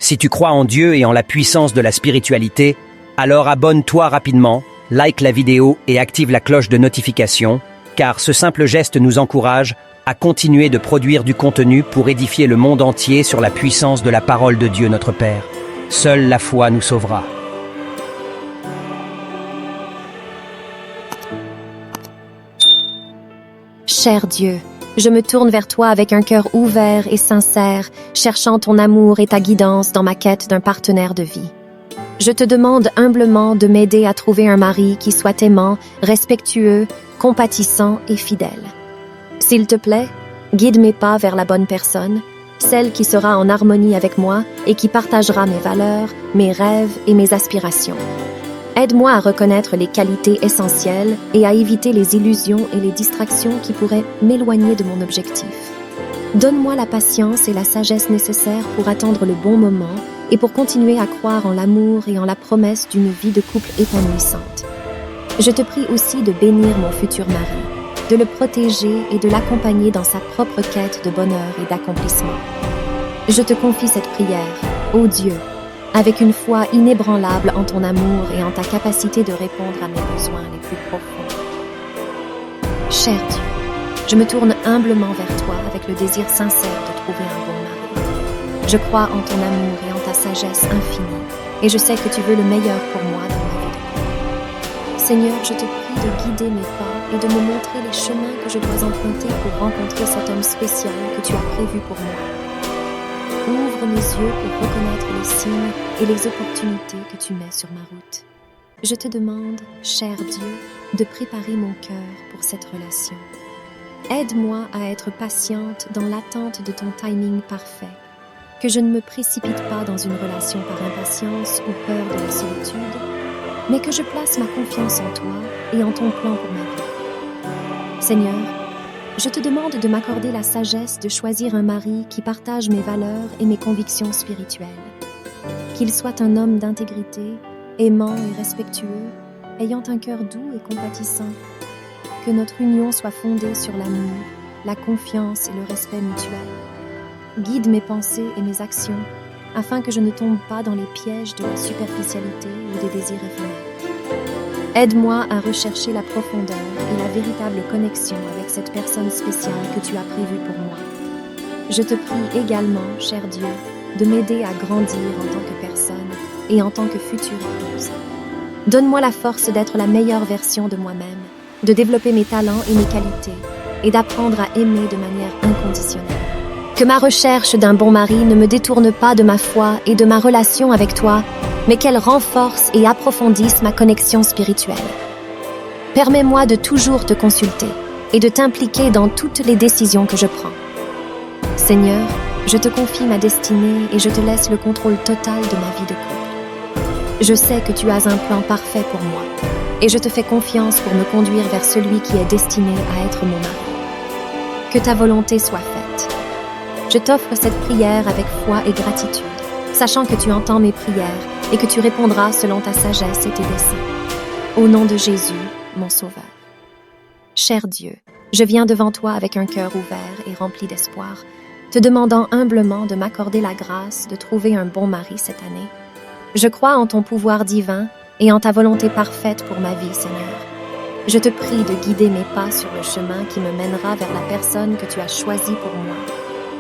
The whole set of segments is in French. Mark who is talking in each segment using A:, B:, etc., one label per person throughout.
A: Si tu crois en Dieu et en la puissance de la spiritualité, alors abonne-toi rapidement, like la vidéo et active la cloche de notification, car ce simple geste nous encourage à continuer de produire du contenu pour édifier le monde entier sur la puissance de la parole de Dieu notre Père. Seule la foi nous sauvera.
B: Cher Dieu, je me tourne vers toi avec un cœur ouvert et sincère, cherchant ton amour et ta guidance dans ma quête d'un partenaire de vie. Je te demande humblement de m'aider à trouver un mari qui soit aimant, respectueux, compatissant et fidèle. S'il te plaît, guide mes pas vers la bonne personne, celle qui sera en harmonie avec moi et qui partagera mes valeurs, mes rêves et mes aspirations. Aide-moi à reconnaître les qualités essentielles et à éviter les illusions et les distractions qui pourraient m'éloigner de mon objectif. Donne-moi la patience et la sagesse nécessaires pour attendre le bon moment et pour continuer à croire en l'amour et en la promesse d'une vie de couple épanouissante. Je te prie aussi de bénir mon futur mari, de le protéger et de l'accompagner dans sa propre quête de bonheur et d'accomplissement. Je te confie cette prière, ô Dieu, avec une foi inébranlable en ton amour et en ta capacité de répondre à mes besoins les plus profonds. Cher Dieu, je me tourne humblement vers toi avec le désir sincère de trouver un bon mari. Je crois en ton amour et en ta sagesse infinie, et je sais que tu veux le meilleur pour moi dans ma vie de couple. Seigneur, je te prie de guider mes pas et de me montrer les chemins que je dois emprunter pour rencontrer cet homme spécial que tu as prévu pour moi. Ouvre mes yeux pour reconnaître les signes et les opportunités que tu mets sur ma route. Je te demande, cher Dieu, de préparer mon cœur pour cette relation. Aide-moi à être patiente dans l'attente de ton timing parfait, que je ne me précipite pas dans une relation par impatience ou peur de la solitude, mais que je place ma confiance en toi et en ton plan pour ma vie. Seigneur, je te demande de m'accorder la sagesse de choisir un mari qui partage mes valeurs et mes convictions spirituelles. Qu'il soit un homme d'intégrité, aimant et respectueux, ayant un cœur doux et compatissant. Que notre union soit fondée sur l'amour, la confiance et le respect mutuel. Guide mes pensées et mes actions, afin que je ne tombe pas dans les pièges de la superficialité ou des désirs éphémères. Aide-moi à rechercher la profondeur et la véritable connexion avec cette personne spéciale que tu as prévue pour moi. Je te prie également, cher Dieu, de m'aider à grandir en tant que personne et en tant que future épouse. Donne-moi la force d'être la meilleure version de moi-même, de développer mes talents et mes qualités, et d'apprendre à aimer de manière inconditionnelle. Que ma recherche d'un bon mari ne me détourne pas de ma foi et de ma relation avec toi, mais qu'elle renforce et approfondisse ma connexion spirituelle. Permets-moi de toujours te consulter et de t'impliquer dans toutes les décisions que je prends. Seigneur, je te confie ma destinée et je te laisse le contrôle total de ma vie de couple. Je sais que tu as un plan parfait pour moi et je te fais confiance pour me conduire vers celui qui est destiné à être mon mari. Que ta volonté soit faite. Je t'offre cette prière avec foi et gratitude, sachant que tu entends mes prières et que tu répondras selon ta sagesse et tes desseins. Au nom de Jésus, mon Sauveur. Cher Dieu, je viens devant toi avec un cœur ouvert et rempli d'espoir, te demandant humblement de m'accorder la grâce de trouver un bon mari cette année. Je crois en ton pouvoir divin et en ta volonté parfaite pour ma vie, Seigneur. Je te prie de guider mes pas sur le chemin qui me mènera vers la personne que tu as choisie pour moi.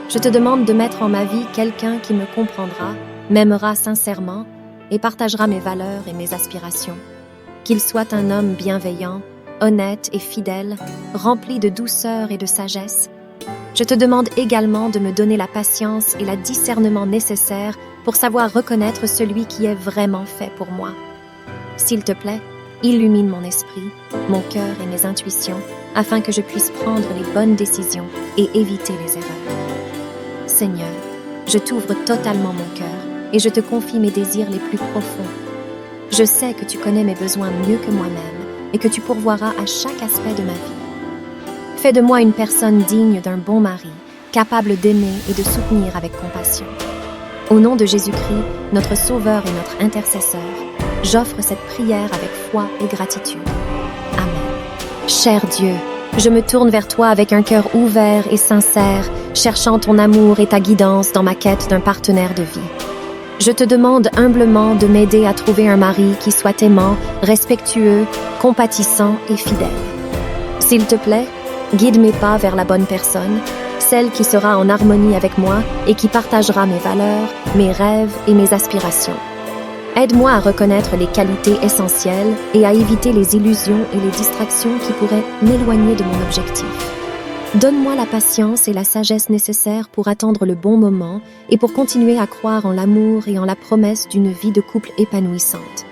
B: Je te demande de mettre en ma vie quelqu'un qui me comprendra, m'aimera sincèrement et partagera mes valeurs et mes aspirations. Qu'il soit un homme bienveillant, honnête et fidèle, rempli de douceur et de sagesse. Je te demande également de me donner la patience et le discernement nécessaires pour savoir reconnaître celui qui est vraiment fait pour moi. S'il te plaît, illumine mon esprit, mon cœur et mes intuitions, afin que je puisse prendre les bonnes décisions et éviter les erreurs. Seigneur, je t'ouvre totalement mon cœur et je te confie mes désirs les plus profonds. Je sais que tu connais mes besoins mieux que moi-même et que tu pourvoiras à chaque aspect de ma vie. Fais de moi une personne digne d'un bon mari, capable d'aimer et de soutenir avec compassion. Au nom de Jésus-Christ, notre Sauveur et notre Intercesseur, j'offre cette prière avec foi et gratitude. Amen. Cher Dieu, je me tourne vers toi avec un cœur ouvert et sincère, cherchant ton amour et ta guidance dans ma quête d'un partenaire de vie. Je te demande humblement de m'aider à trouver un mari qui soit aimant, respectueux, compatissant et fidèle. S'il te plaît, guide mes pas vers la bonne personne, celle qui sera en harmonie avec moi et qui partagera mes valeurs, mes rêves et mes aspirations. Aide-moi à reconnaître les qualités essentielles et à éviter les illusions et les distractions qui pourraient m'éloigner de mon objectif. Donne-moi la patience et la sagesse nécessaires pour attendre le bon moment et pour continuer à croire en l'amour et en la promesse d'une vie de couple épanouissante.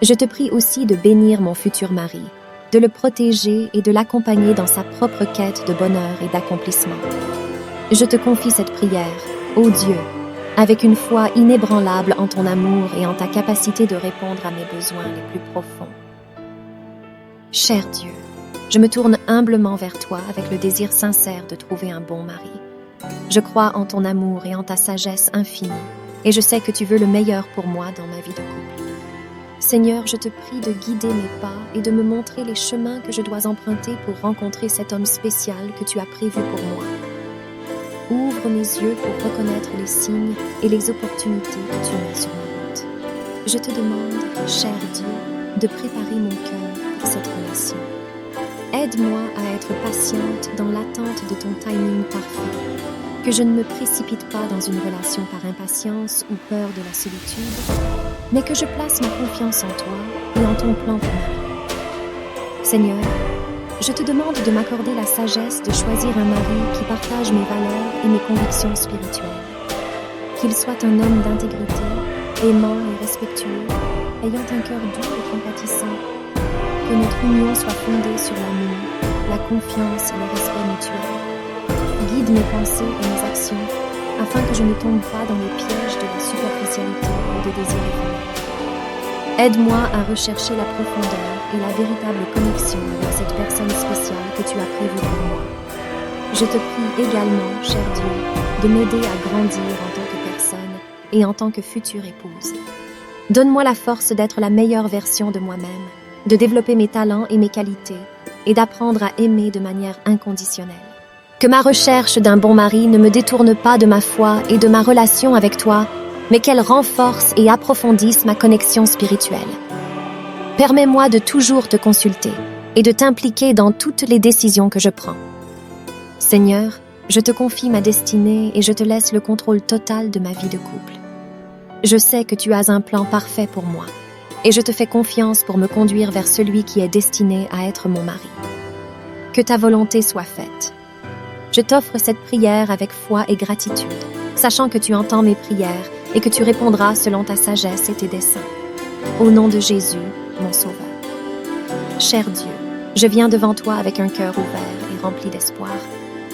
B: Je te prie aussi de bénir mon futur mari, de le protéger et de l'accompagner dans sa propre quête de bonheur et d'accomplissement. Je te confie cette prière, ô Dieu, avec une foi inébranlable en ton amour et en ta capacité de répondre à mes besoins les plus profonds. Cher Dieu, je me tourne humblement vers toi avec le désir sincère de trouver un bon mari. Je crois en ton amour et en ta sagesse infinie, et je sais que tu veux le meilleur pour moi dans ma vie de couple. Seigneur, je te prie de guider mes pas et de me montrer les chemins que je dois emprunter pour rencontrer cet homme spécial que tu as prévu pour moi. Ouvre mes yeux pour reconnaître les signes et les opportunités que tu mets sur ma route. Je te demande, cher Dieu, de préparer mon cœur pour cette relation. Aide-moi à être patiente dans l'attente de ton timing parfait, que je ne me précipite pas dans une relation par impatience ou peur de la solitude, mais que je place ma confiance en toi et en ton plan pour ma vie. Seigneur, je te demande de m'accorder la sagesse de choisir un mari qui partage mes valeurs et mes convictions spirituelles. Qu'il soit un homme d'intégrité, aimant et respectueux, ayant un cœur doux et compatissant. Que notre union soit fondée sur l'amour, la confiance et le respect mutuel. Guide mes pensées et mes actions, afin que je ne tombe pas dans les pièges de la superficialité ou des désirs éphémères. Aide-moi à rechercher la profondeur et la véritable connexion avec cette personne spéciale que tu as prévue pour moi. Je te prie également, cher Dieu, de m'aider à grandir en tant que personne et en tant que future épouse. Donne-moi la force d'être la meilleure version de moi-même, de développer mes talents et mes qualités, et d'apprendre à aimer de manière inconditionnelle. Que ma recherche d'un bon mari ne me détourne pas de ma foi et de ma relation avec toi, mais qu'elle renforce et approfondisse ma connexion spirituelle. Permets-moi de toujours te consulter et de t'impliquer dans toutes les décisions que je prends. Seigneur, je te confie ma destinée et je te laisse le contrôle total de ma vie de couple. Je sais que tu as un plan parfait pour moi, et je te fais confiance pour me conduire vers celui qui est destiné à être mon mari. Que ta volonté soit faite. Je t'offre cette prière avec foi et gratitude, sachant que tu entends mes prières et que tu répondras selon ta sagesse et tes desseins. Au nom de Jésus, mon Sauveur. Cher Dieu, je viens devant toi avec un cœur ouvert et rempli d'espoir,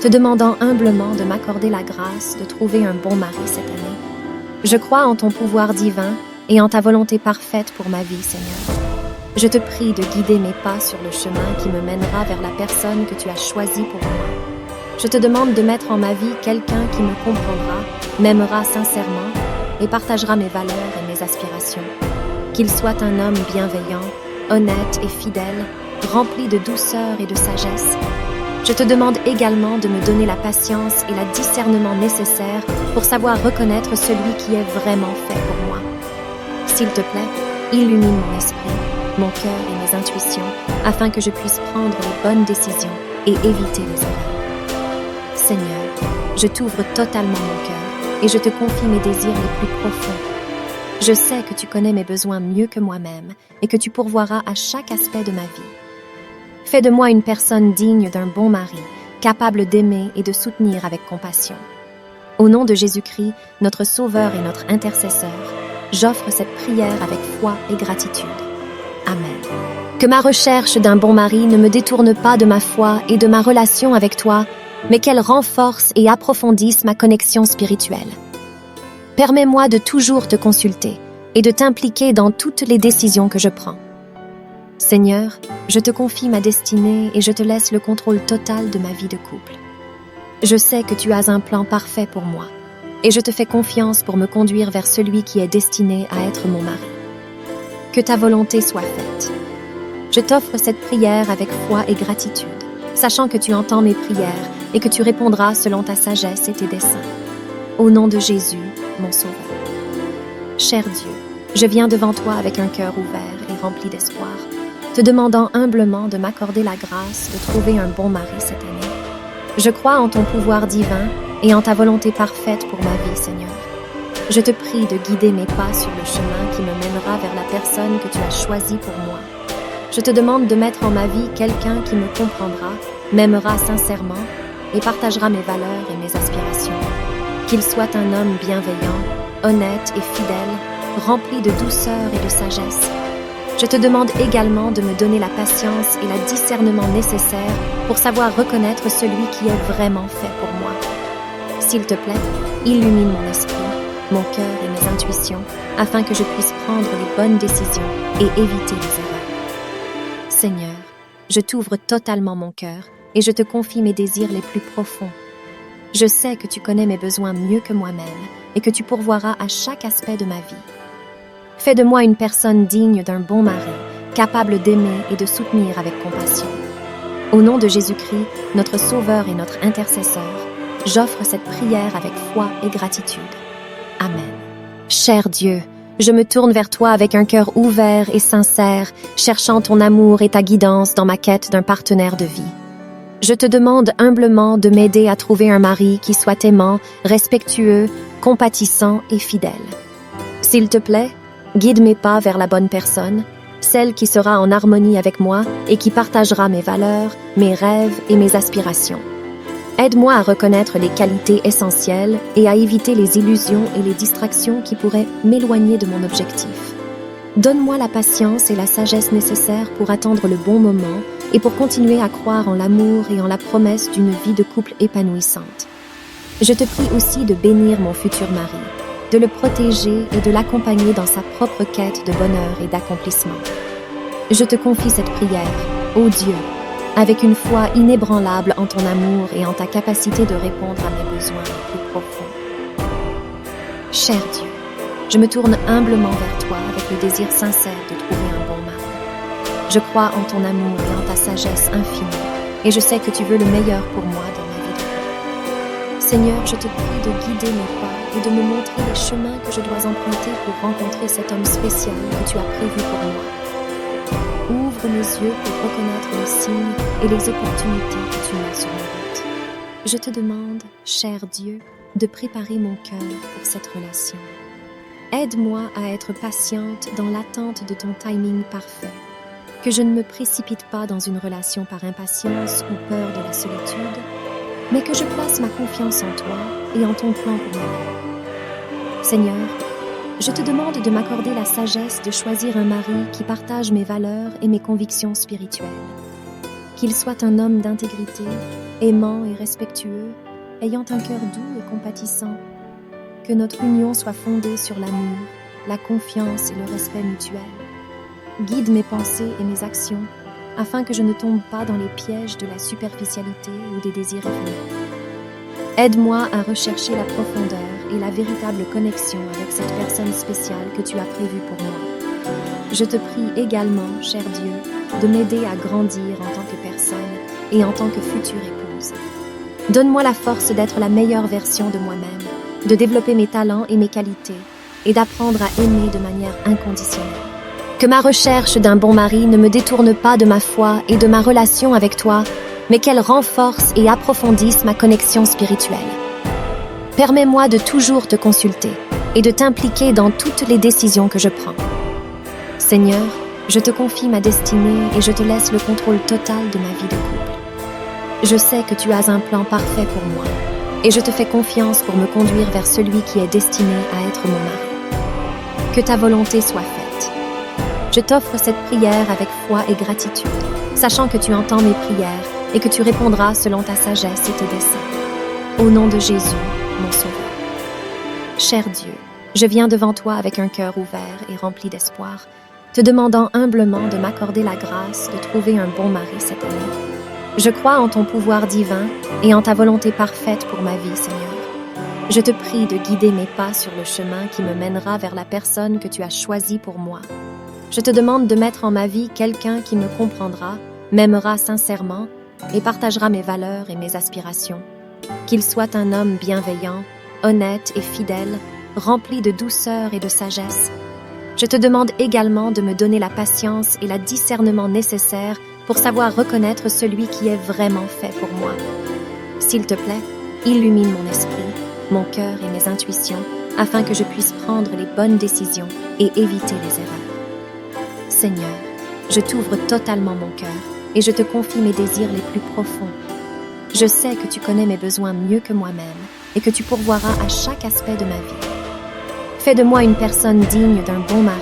B: te demandant humblement de m'accorder la grâce de trouver un bon mari cette année. Je crois en ton pouvoir divin et en ta volonté parfaite pour ma vie, Seigneur. Je te prie de guider mes pas sur le chemin qui me mènera vers la personne que tu as choisie pour moi. Je te demande de mettre en ma vie quelqu'un qui me comprendra, m'aimera sincèrement et partagera mes valeurs et mes aspirations. Qu'il soit un homme bienveillant, honnête et fidèle, rempli de douceur et de sagesse. Je te demande également de me donner la patience et le discernement nécessaires pour savoir reconnaître celui qui est vraiment fait pour moi. S'il te plaît, illumine mon esprit, mon cœur et mes intuitions, afin que je puisse prendre les bonnes décisions et éviter les erreurs. Seigneur, je t'ouvre totalement mon cœur et je te confie mes désirs les plus profonds. Je sais que tu connais mes besoins mieux que moi-même et que tu pourvoiras à chaque aspect de ma vie. Fais de moi une personne digne d'un bon mari, capable d'aimer et de soutenir avec compassion. Au nom de Jésus-Christ, notre Sauveur et notre Intercesseur, j'offre cette prière avec foi et gratitude. Amen. Que ma recherche d'un bon mari ne me détourne pas de ma foi et de ma relation avec toi, mais qu'elle renforce et approfondisse ma connexion spirituelle. Permets-moi de toujours te consulter et de t'impliquer dans toutes les décisions que je prends. Seigneur, je te confie ma destinée et je te laisse le contrôle total de ma vie de couple. Je sais que tu as un plan parfait pour moi, et je te fais confiance pour me conduire vers celui qui est destiné à être mon mari. Que ta volonté soit faite. Je t'offre cette prière avec foi et gratitude, sachant que tu entends mes prières et que tu répondras selon ta sagesse et tes desseins. Au nom de Jésus, mon Sauveur. Cher Dieu, je viens devant toi avec un cœur ouvert et rempli d'espoir, te demandant humblement de m'accorder la grâce de trouver un bon mari cette année. Je crois en ton pouvoir divin et en ta volonté parfaite pour ma vie, Seigneur. Je te prie de guider mes pas sur le chemin qui me mènera vers la personne que tu as choisie pour moi. Je te demande de mettre en ma vie quelqu'un qui me comprendra, m'aimera sincèrement et partagera mes valeurs et mes aspirations. Qu'il soit un homme bienveillant, honnête et fidèle, rempli de douceur et de sagesse. Je te demande également de me donner la patience et le discernement nécessaires pour savoir reconnaître celui qui est vraiment fait pour moi. S'il te plaît, illumine mon esprit, mon cœur et mes intuitions, afin que je puisse prendre les bonnes décisions et éviter les erreurs. Seigneur, je t'ouvre totalement mon cœur et je te confie mes désirs les plus profonds. Je sais que tu connais mes besoins mieux que moi-même et que tu pourvoiras à chaque aspect de ma vie. Fais de moi une personne digne d'un bon mari, capable d'aimer et de soutenir avec compassion. Au nom de Jésus-Christ, notre Sauveur et notre intercesseur, j'offre cette prière avec foi et gratitude. Amen. Cher Dieu, je me tourne vers toi avec un cœur ouvert et sincère, cherchant ton amour et ta guidance dans ma quête d'un partenaire de vie. Je te demande humblement de m'aider à trouver un mari qui soit aimant, respectueux, compatissant et fidèle. S'il te plaît, guide mes pas vers la bonne personne, celle qui sera en harmonie avec moi et qui partagera mes valeurs, mes rêves et mes aspirations. Aide-moi à reconnaître les qualités essentielles et à éviter les illusions et les distractions qui pourraient m'éloigner de mon objectif. Donne-moi la patience et la sagesse nécessaires pour attendre le bon moment et pour continuer à croire en l'amour et en la promesse d'une vie de couple épanouissante. Je te prie aussi de bénir mon futur mari, de le protéger et de l'accompagner dans sa propre quête de bonheur et d'accomplissement. Je te confie cette prière, ô Dieu, avec une foi inébranlable en ton amour et en ta capacité de répondre à mes besoins les plus profonds. Cher Dieu, je me tourne humblement vers toi avec le désir sincère de trouver un bon mari. Je crois en ton amour et en ta sagesse infinie, et je sais que tu veux le meilleur pour moi dans ma vie de couple. Seigneur, je te prie de guider mes pas et de me montrer les chemins que je dois emprunter pour rencontrer cet homme spécial que tu as prévu pour moi. Ouvre mes yeux pour reconnaître les signes et les opportunités que tu mets sur ma route. Je te demande, cher Dieu, de préparer mon cœur pour cette relation. Aide-moi à être patiente dans l'attente de ton timing parfait, que je ne me précipite pas dans une relation par impatience ou peur de la solitude, mais que je place ma confiance en toi et en ton plan pour ma vie. Seigneur, je te demande de m'accorder la sagesse de choisir un mari qui partage mes valeurs et mes convictions spirituelles. Qu'il soit un homme d'intégrité, aimant et respectueux, ayant un cœur doux et compatissant. Que notre union soit fondée sur l'amour, la confiance et le respect mutuel. Guide mes pensées et mes actions, afin que je ne tombe pas dans les pièges de la superficialité ou des désirs éphémères. Aide-moi à rechercher la profondeur et la véritable connexion avec cette personne spéciale que tu as prévue pour moi. Je te prie également, cher Dieu, de m'aider à grandir en tant que personne et en tant que future épouse. Donne-moi la force d'être la meilleure version de moi-même, de développer mes talents et mes qualités, et d'apprendre à aimer de manière inconditionnelle. Que ma recherche d'un bon mari ne me détourne pas de ma foi et de ma relation avec toi, mais qu'elle renforce et approfondisse ma connexion spirituelle. Permets-moi de toujours te consulter et de t'impliquer dans toutes les décisions que je prends. Seigneur, je te confie ma destinée et je te laisse le contrôle total de ma vie de couple. Je sais que tu as un plan parfait pour moi et je te fais confiance pour me conduire vers celui qui est destiné à être mon mari. Que ta volonté soit faite. Je t'offre cette prière avec foi et gratitude, sachant que tu entends mes prières et que tu répondras selon ta sagesse et tes desseins. Au nom de Jésus, mon Sauveur. Cher Dieu, je viens devant toi avec un cœur ouvert et rempli d'espoir, te demandant humblement de m'accorder la grâce de trouver un bon mari cette année. Je crois en ton pouvoir divin et en ta volonté parfaite pour ma vie, Seigneur. Je te prie de guider mes pas sur le chemin qui me mènera vers la personne que tu as choisie pour moi. Je te demande de mettre en ma vie quelqu'un qui me comprendra, m'aimera sincèrement et partagera mes valeurs et mes aspirations. Qu'il soit un homme bienveillant, honnête et fidèle, rempli de douceur et de sagesse. Je te demande également de me donner la patience et le discernement nécessaires pour savoir reconnaître celui qui est vraiment fait pour moi. S'il te plaît, illumine mon esprit, mon cœur et mes intuitions, afin que je puisse prendre les bonnes décisions et éviter les erreurs. Seigneur, je t'ouvre totalement mon cœur et je te confie mes désirs les plus profonds. Je sais que tu connais mes besoins mieux que moi-même et que tu pourvoiras à chaque aspect de ma vie. Fais de moi une personne digne d'un bon mari,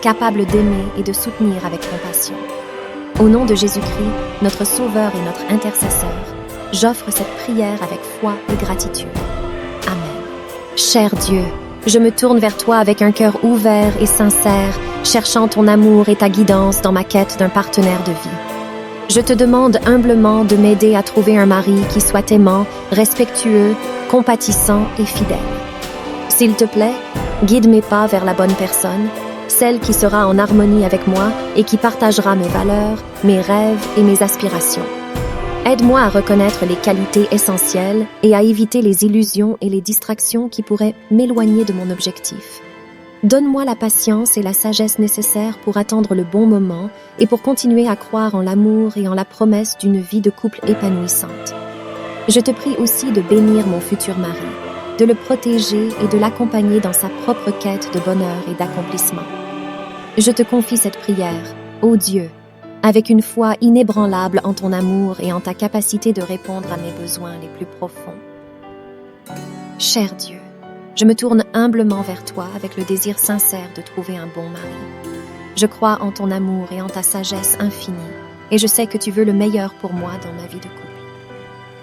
B: capable d'aimer et de soutenir avec compassion. Au nom de Jésus-Christ, notre Sauveur et notre intercesseur, j'offre cette prière avec foi et gratitude. Amen. Cher Dieu, je me tourne vers toi avec un cœur ouvert et sincère, cherchant ton amour et ta guidance dans ma quête d'un partenaire de vie. Je te demande humblement de m'aider à trouver un mari qui soit aimant, respectueux, compatissant et fidèle. S'il te plaît, guide mes pas vers la bonne personne, celle qui sera en harmonie avec moi et qui partagera mes valeurs, mes rêves et mes aspirations. Aide-moi à reconnaître les qualités essentielles et à éviter les illusions et les distractions qui pourraient m'éloigner de mon objectif. Donne-moi la patience et la sagesse nécessaires pour attendre le bon moment et pour continuer à croire en l'amour et en la promesse d'une vie de couple épanouissante. Je te prie aussi de bénir mon futur mari, de le protéger et de l'accompagner dans sa propre quête de bonheur et d'accomplissement. Je te confie cette prière, ô Dieu, avec une foi inébranlable en ton amour et en ta capacité de répondre à mes besoins les plus profonds. Cher Dieu, je me tourne humblement vers toi avec le désir sincère de trouver un bon mari. Je crois en ton amour et en ta sagesse infinie, et je sais que tu veux le meilleur pour moi dans ma vie de couple.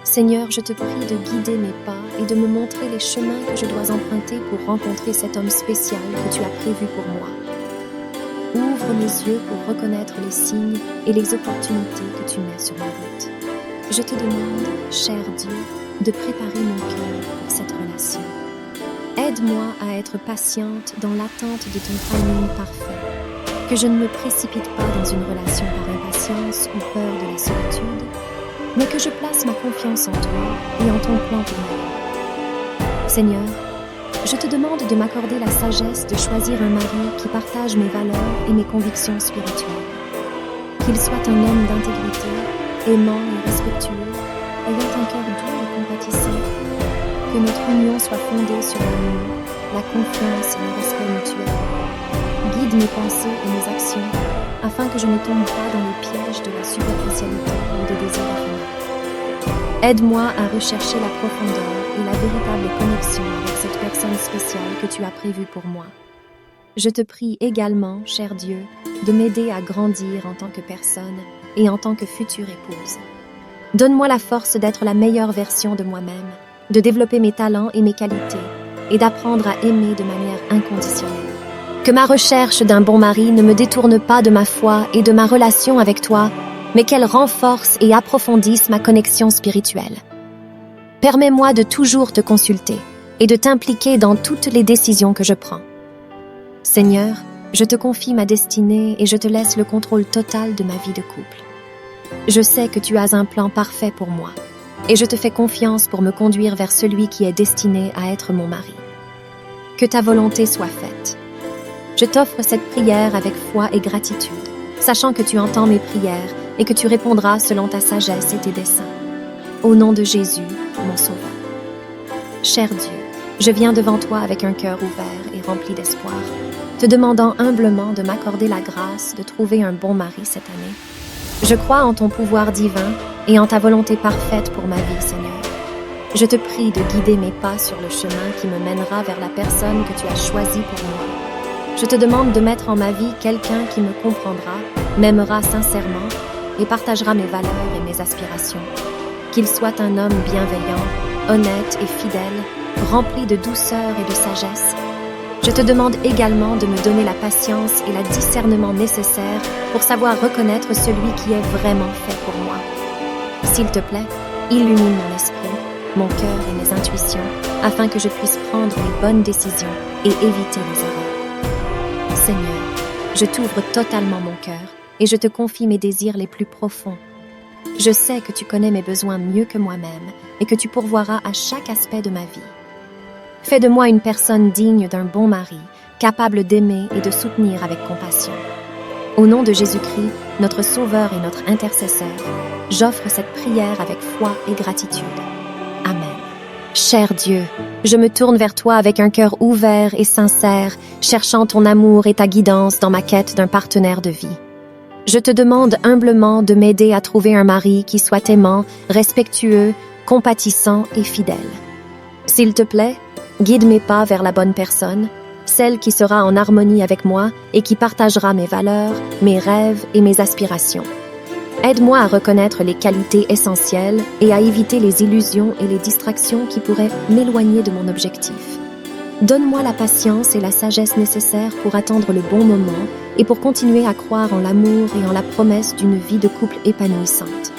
B: Seigneur, je te prie de guider mes pas et de me montrer les chemins que je dois emprunter pour rencontrer cet homme spécial que tu as prévu pour moi. Ouvre mes yeux pour reconnaître les signes et les opportunités que tu mets sur ma route. Je te demande, cher Dieu, de préparer mon cœur pour cette relation. Aide-moi à être patiente dans l'attente de ton timing parfait, que je ne me précipite pas dans une relation par impatience ou peur de la solitude, mais que je place ma confiance en toi et en ton plan pour ma vie. Seigneur, je te demande de m'accorder la sagesse de choisir un mari qui partage mes valeurs et mes convictions spirituelles. Qu'il soit un homme d'intégrité, aimant et respectueux, ayant un cœur doux et compatissant. Que notre union soit fondée sur l'amour, la confiance et le respect mutuel. Guide mes pensées et mes actions, afin que je ne tombe pas dans les pièges de la superficialité ou des désirs éphémères. Aide-moi à rechercher la profondeur et la véritable connexion avec cette personne spéciale que tu as prévue pour moi. Je te prie également, cher Dieu, de m'aider à grandir en tant que personne et en tant que future épouse. Donne-moi la force d'être la meilleure version de moi-même, de développer mes talents et mes qualités, et d'apprendre à aimer de manière inconditionnelle. Que ma recherche d'un bon mari ne me détourne pas de ma foi et de ma relation avec toi, mais qu'elle renforce et approfondisse ma connexion spirituelle. Permets-moi de toujours te consulter et de t'impliquer dans toutes les décisions que je prends. Seigneur, je te confie ma destinée et je te laisse le contrôle total de ma vie de couple. Je sais que tu as un plan parfait pour moi, et je te fais confiance pour me conduire vers celui qui est destiné à être mon mari. Que ta volonté soit faite. Je t'offre cette prière avec foi et gratitude, sachant que tu entends mes prières et que tu répondras selon ta sagesse et tes desseins. Au nom de Jésus, mon Sauveur. Cher Dieu, je viens devant toi avec un cœur ouvert et rempli d'espoir, te demandant humblement de m'accorder la grâce de trouver un bon mari cette année. Je crois en ton pouvoir divin et en ta volonté parfaite pour ma vie, Seigneur. Je te prie de guider mes pas sur le chemin qui me mènera vers la personne que tu as choisie pour moi. Je te demande de mettre en ma vie quelqu'un qui me comprendra, m'aimera sincèrement et partagera mes valeurs et mes aspirations. Qu'il soit un homme bienveillant, honnête et fidèle, rempli de douceur et de sagesse. Je te demande également de me donner la patience et le discernement nécessaires pour savoir reconnaître celui qui est vraiment fait pour moi. S'il te plaît, illumine mon esprit, mon cœur et mes intuitions, afin que je puisse prendre les bonnes décisions et éviter les erreurs. Seigneur, je t'ouvre totalement mon cœur et je te confie mes désirs les plus profonds. Je sais que tu connais mes besoins mieux que moi-même et que tu pourvoiras à chaque aspect de ma vie. Fais de moi une personne digne d'un bon mari, capable d'aimer et de soutenir avec compassion. Au nom de Jésus-Christ, notre Sauveur et notre intercesseur, j'offre cette prière avec foi et gratitude. Amen. Cher Dieu, je me tourne vers toi avec un cœur ouvert et sincère, cherchant ton amour et ta guidance dans ma quête d'un partenaire de vie. Je te demande humblement de m'aider à trouver un mari qui soit aimant, respectueux, compatissant et fidèle. S'il te plaît, guide mes pas vers la bonne personne, celle qui sera en harmonie avec moi et qui partagera mes valeurs, mes rêves et mes aspirations. Aide-moi à reconnaître les qualités essentielles et à éviter les illusions et les distractions qui pourraient m'éloigner de mon objectif. Donne-moi la patience et la sagesse nécessaires pour attendre le bon moment et pour continuer à croire en l'amour et en la promesse d'une vie de couple épanouissante.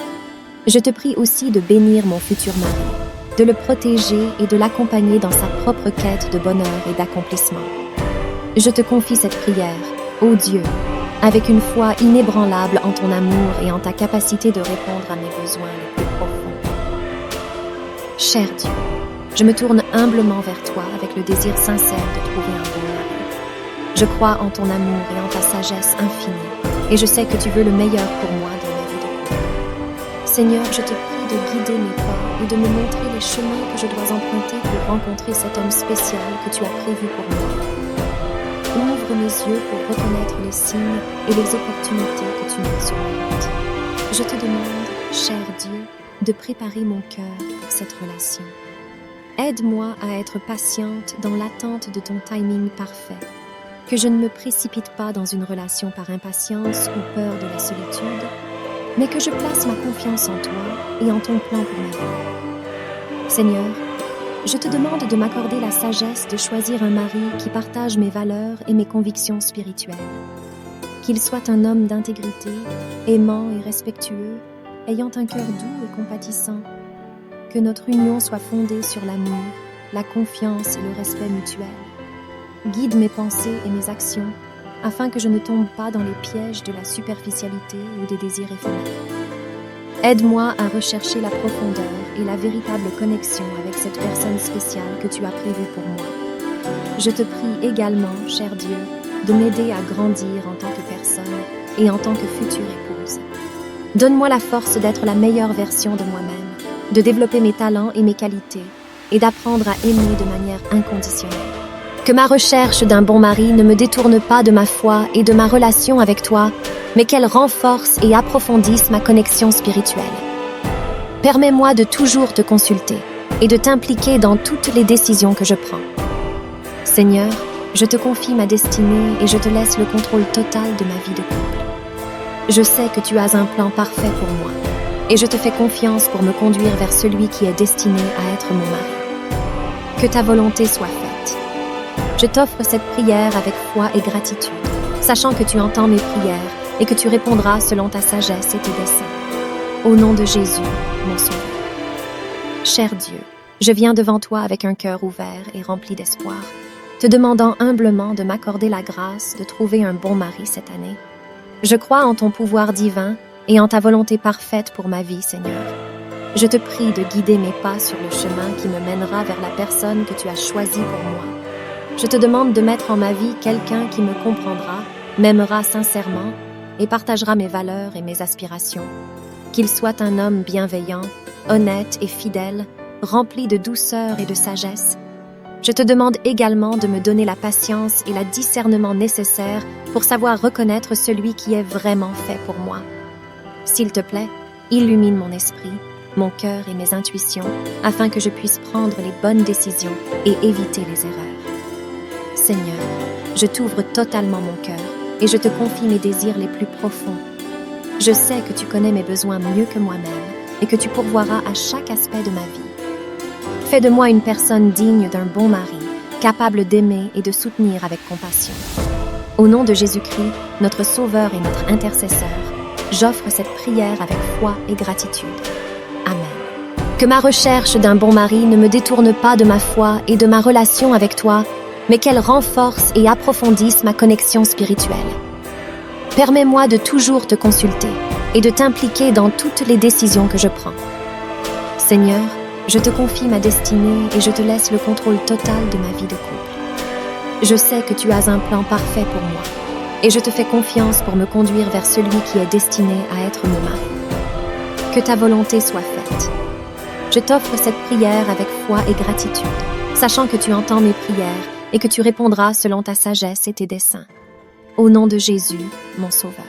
B: Je te prie aussi de bénir mon futur mari, de le protéger et de l'accompagner dans sa propre quête de bonheur et d'accomplissement. Je te confie cette prière, ô Dieu, avec une foi inébranlable en ton amour et en ta capacité de répondre à mes besoins les plus profonds. Cher Dieu, je me tourne humblement vers toi avec le désir sincère de trouver un bon mari. Je crois en ton amour et en ta sagesse infinie, et je sais que tu veux le meilleur pour moi dans ma vie de couple. Seigneur, je te prie de guider mes pas et de me montrer les chemins que je dois emprunter pour rencontrer cet homme spécial que tu as prévu pour moi. Ouvre mes yeux pour reconnaître les signes et les opportunités que tu mets sur ma route. Je te demande, cher Dieu, de préparer mon cœur pour cette relation. Aide-moi à être patiente dans l'attente de ton timing parfait, que je ne me précipite pas dans une relation par impatience ou peur de la solitude, mais que je place ma confiance en toi et en ton plan pour ma vie. Seigneur, je te demande de m'accorder la sagesse de choisir un mari qui partage mes valeurs et mes convictions spirituelles. Qu'il soit un homme d'intégrité, aimant et respectueux, ayant un cœur doux et compatissant. Que notre union soit fondée sur l'amour, la confiance et le respect mutuel. Guide mes pensées et mes actions, afin que je ne tombe pas dans les pièges de la superficialité ou des désirs éphémères. Aide-moi à rechercher la profondeur et la véritable connexion avec cette personne spéciale que tu as prévue pour moi. Je te prie également, cher Dieu, de m'aider à grandir en tant que personne et en tant que future épouse. Donne-moi la force d'être la meilleure version de moi-même, de développer mes talents et mes qualités, et d'apprendre à aimer de manière inconditionnelle. Que ma recherche d'un bon mari ne me détourne pas de ma foi et de ma relation avec toi, mais qu'elle renforce et approfondisse ma connexion spirituelle. Permets-moi de toujours te consulter et de t'impliquer dans toutes les décisions que je prends. Seigneur, je te confie ma destinée et je te laisse le contrôle total de ma vie de couple. Je sais que tu as un plan parfait pour moi et je te fais confiance pour me conduire vers celui qui est destiné à être mon mari. Que ta volonté soit faite. Je t'offre cette prière avec foi et gratitude, sachant que tu entends mes prières et que tu répondras selon ta sagesse et tes desseins. Au nom de Jésus, mon Sauveur. Cher Dieu, je viens devant toi avec un cœur ouvert et rempli d'espoir, te demandant humblement de m'accorder la grâce de trouver un bon mari cette année. Je crois en ton pouvoir divin et en ta volonté parfaite pour ma vie, Seigneur. Je te prie de guider mes pas sur le chemin qui me mènera vers la personne que tu as choisie pour moi. Je te demande de mettre en ma vie quelqu'un qui me comprendra, m'aimera sincèrement et partagera mes valeurs et mes aspirations. Qu'il soit un homme bienveillant, honnête et fidèle, rempli de douceur et de sagesse. Je te demande également de me donner la patience et le discernement nécessaires pour savoir reconnaître celui qui est vraiment fait pour moi. S'il te plaît, illumine mon esprit, mon cœur et mes intuitions, afin que je puisse prendre les bonnes décisions et éviter les erreurs. Seigneur, je t'ouvre totalement mon cœur et je te confie mes désirs les plus profonds. Je sais que tu connais mes besoins mieux que moi-même et que tu pourvoiras à chaque aspect de ma vie. Fais de moi une personne digne d'un bon mari, capable d'aimer et de soutenir avec compassion. Au nom de Jésus-Christ, notre Sauveur et notre intercesseur, j'offre cette prière avec foi et gratitude. Amen. Que ma recherche d'un bon mari ne me détourne pas de ma foi et de ma relation avec toi, mais qu'elle renforce et approfondisse ma connexion spirituelle. Permets-moi de toujours te consulter et de t'impliquer dans toutes les décisions que je prends. Seigneur, Je te confie ma destinée et je te laisse le contrôle total de ma vie de couple. Je sais que tu as un plan parfait pour moi et je te fais confiance pour me conduire vers celui qui est destiné à être mon mari. Que ta volonté soit faite. Je t'offre cette prière avec foi et gratitude, sachant que tu entends mes prières et que tu répondras selon ta sagesse et tes desseins. Au nom de Jésus, mon Sauveur.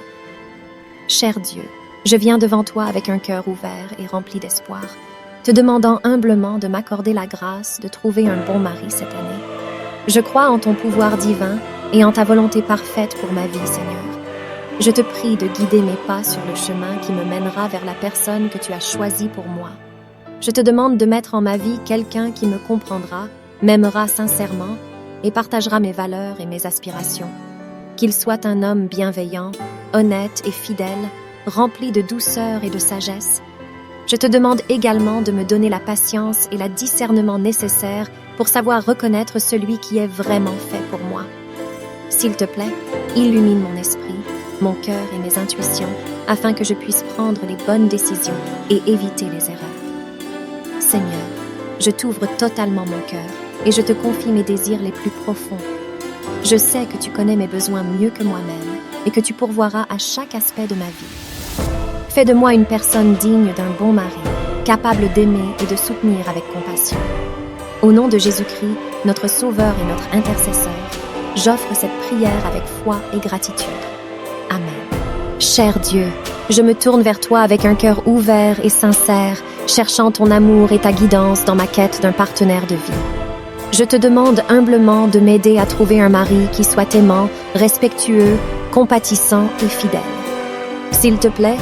B: Cher Dieu, je viens devant toi avec un cœur ouvert et rempli d'espoir, te demandant humblement de m'accorder la grâce de trouver un bon mari cette année. Je crois en ton pouvoir divin et en ta volonté parfaite pour ma vie, Seigneur. Je te prie de guider mes pas sur le chemin qui me mènera vers la personne que tu as choisie pour moi. Je te demande de mettre en ma vie quelqu'un qui me comprendra, m'aimera sincèrement et partagera mes valeurs et mes aspirations. Qu'il soit un homme bienveillant, honnête et fidèle, rempli de douceur et de sagesse. Je te demande également de me donner la patience et le discernement nécessaires pour savoir reconnaître celui qui est vraiment fait pour moi. S'il te plaît, illumine mon esprit, mon cœur et mes intuitions afin que je puisse prendre les bonnes décisions et éviter les erreurs. Seigneur, je t'ouvre totalement mon cœur et je te confie mes désirs les plus profonds. Je sais que tu connais mes besoins mieux que moi-même et que tu pourvoiras à chaque aspect de ma vie. Fais de moi une personne digne d'un bon mari, capable d'aimer et de soutenir avec compassion. Au nom de Jésus-Christ, notre Sauveur et notre Intercesseur, j'offre cette prière avec foi et gratitude. Amen. Cher Dieu, je me tourne vers toi avec un cœur ouvert et sincère, cherchant ton amour et ta guidance dans ma quête d'un partenaire de vie. Je te demande humblement de m'aider à trouver un mari qui soit aimant, respectueux, compatissant et fidèle. S'il te plaît,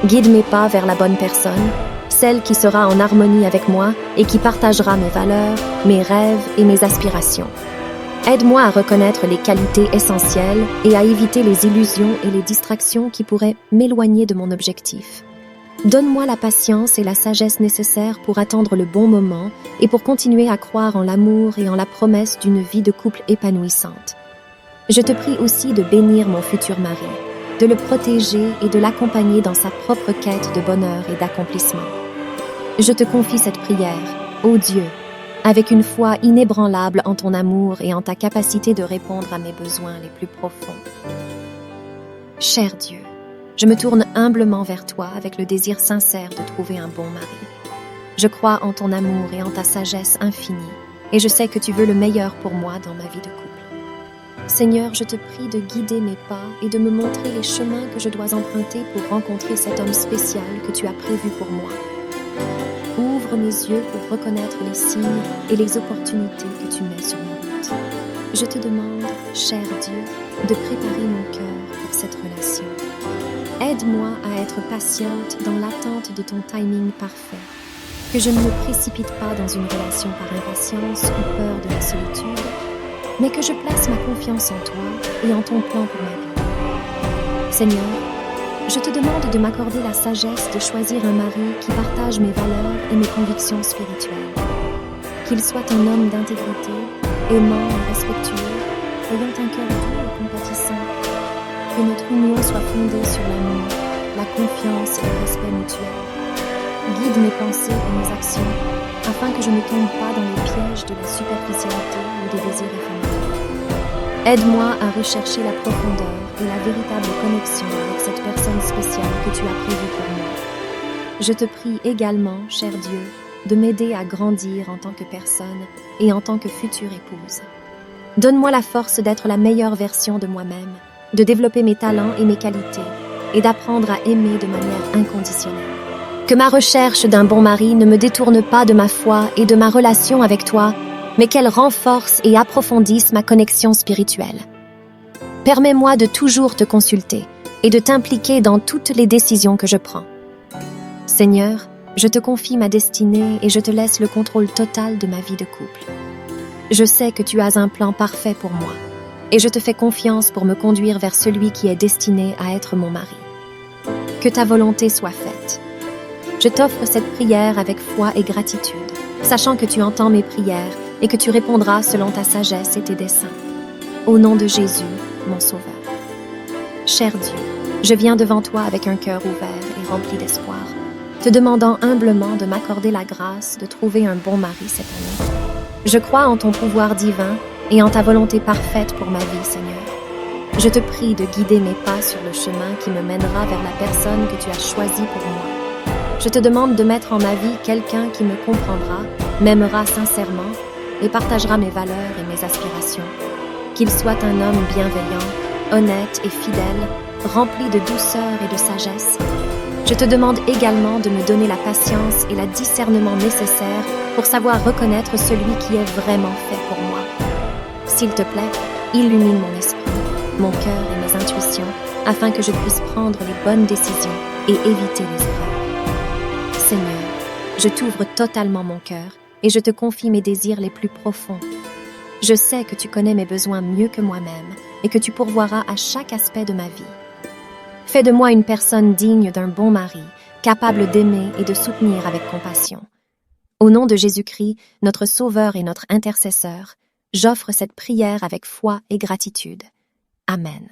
B: guide mes pas vers la bonne personne, celle qui sera en harmonie avec moi et qui partagera mes valeurs, mes rêves et mes aspirations. Aide-moi à reconnaître les qualités essentielles et à éviter les illusions et les distractions qui pourraient m'éloigner de mon objectif. Donne-moi la patience et la sagesse nécessaires pour attendre le bon moment et pour continuer à croire en l'amour et en la promesse d'une vie de couple épanouissante. Je te prie aussi de bénir mon futur mari, de le protéger et de l'accompagner dans sa propre quête de bonheur et d'accomplissement. Je te confie cette prière, ô Dieu, avec une foi inébranlable en ton amour et en ta capacité de répondre à mes besoins les plus profonds. Cher Dieu, je me tourne humblement vers toi avec le désir sincère de trouver un bon mari. Je crois en ton amour et en ta sagesse infinie, et je sais que tu veux le meilleur pour moi dans ma vie de couple. Seigneur, je te prie de guider mes pas et de me montrer les chemins que je dois emprunter pour rencontrer cet homme spécial que tu as prévu pour moi. Ouvre mes yeux pour reconnaître les signes et les opportunités que tu mets sur ma route. Je te demande, cher Dieu, de préparer mon cœur pour cette relation. Aide-moi à être patiente dans l'attente de ton timing parfait, que je ne me précipite pas dans une relation par impatience ou peur de la solitude, mais que je place ma confiance en toi et en ton plan pour ma vie. Seigneur, je te demande de m'accorder la sagesse de choisir un mari qui partage mes valeurs et mes convictions spirituelles. Qu'il soit un homme d'intégrité, aimant et respectueux, ayant un cœur doux et compatissant. Que notre union soit fondée sur l'amour, la confiance et le respect mutuel. Guide mes pensées et mes actions, afin que je ne tombe pas dans les pièges de la superficialité ou des désirs éphémères. Aide-moi à rechercher la profondeur et la véritable connexion avec cette personne spéciale que tu as prévue pour moi. Je te prie également, cher Dieu, de m'aider à grandir en tant que personne et en tant que future épouse. Donne-moi la force d'être la meilleure version de moi-même, de développer mes talents et mes qualités, et d'apprendre à aimer de manière inconditionnelle. Que ma recherche d'un bon mari ne me détourne pas de ma foi et de ma relation avec toi, mais qu'elle renforce et approfondisse ma connexion spirituelle. Permets-moi de toujours te consulter et de t'impliquer dans toutes les décisions que je prends. Seigneur, je te confie ma destinée et je te laisse le contrôle total de ma vie de couple. Je sais que tu as un plan parfait pour moi, et je te fais confiance pour me conduire vers celui qui est destiné à être mon mari. Que ta volonté soit faite. Je t'offre cette prière avec foi et gratitude, sachant que tu entends mes prières et que tu répondras selon ta sagesse et tes desseins. Au nom de Jésus, mon Sauveur. Cher Dieu, je viens devant toi avec un cœur ouvert et rempli d'espoir, te demandant humblement de m'accorder la grâce de trouver un bon mari cette année. Je crois en ton pouvoir divin et en ta volonté parfaite pour ma vie, Seigneur. Je te prie de guider mes pas sur le chemin qui me mènera vers la personne que tu as choisie pour moi. Je te demande de mettre en ma vie quelqu'un qui me comprendra, m'aimera sincèrement et partagera mes valeurs et mes aspirations. Qu'il soit un homme bienveillant, honnête et fidèle, rempli de douceur et de sagesse. Je te demande également de me donner la patience et le discernement nécessaires pour savoir reconnaître celui qui est vraiment fait pour moi. S'il te plaît, illumine mon esprit, mon cœur et mes intuitions afin que je puisse prendre les bonnes décisions et éviter les erreurs. Seigneur, je t'ouvre totalement mon cœur et je te confie mes désirs les plus profonds. Je sais que tu connais mes besoins mieux que moi-même et que tu pourvoiras à chaque aspect de ma vie. Fais de moi une personne digne d'un bon mari, capable d'aimer et de soutenir avec compassion. Au nom de Jésus-Christ, notre Sauveur et notre Intercesseur, j'offre cette prière avec foi et gratitude. Amen.